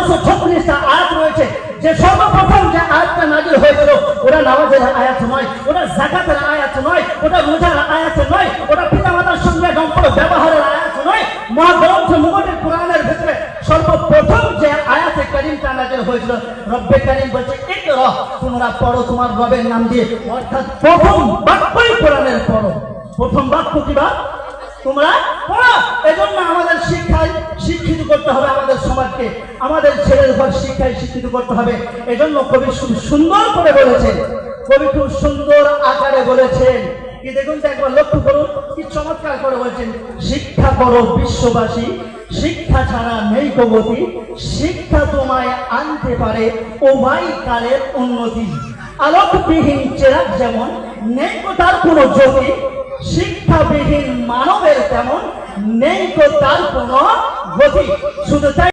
236টা আয়াত রয়েছে, যে সর্বপ্রথম যে আয়াতটা নাযিল হয়েছিল ওটা নামাজের আয়াত নয়, ওটা যাকাতের আয়াত নয়, ওটা রোজার আয়াত নয়, ওটা পিতামাতার সঙ্গে সম্পর্ক ব্যবহারের আয়াত নয়। মহাগ্রন্থ মুগটের কোরআনের ভিতরে সর্বপ্রথম যে আয়াতে কারীমটা নাযিল হয়েছিল, রব্বে কারীম বলছে ইকরা, তোমরা পড়ো তোমার রবের নাম দিয়ে। অর্থাৎ প্রথম বাক্যই কোরআনের পড়ো। প্রথম বাক্য কি বা তোমরা পড়ো। এজন্য আমাদের শিক্ষায় শিক্ষিত করতে হবে আমাদের সমাজকে, আমাদের ছেলের ঘর শিক্ষায় শিক্ষিত করতে হবে। এজন্য কবি খুব সুন্দর করে বলেছেন, কবি খুব সুন্দর আকারে বলেছেন কি দেখুন তো, একবার লক্ষ্য করুন কি চমৎকার করে বলছেন, শিক্ষা করো বিশ্ববাসী, শিক্ষা ছাড়া নেই গতি, শিক্ষা তোমায় আনতে পারে ওমাই কালের উন্নতি। আলোকবিহীন চেরাগ যেমন নেই তার কোনো জ্যোতি, শিক্ষাবিহীন মানবের তেমন নেই তো তার কোনো গতি। শুধু তাই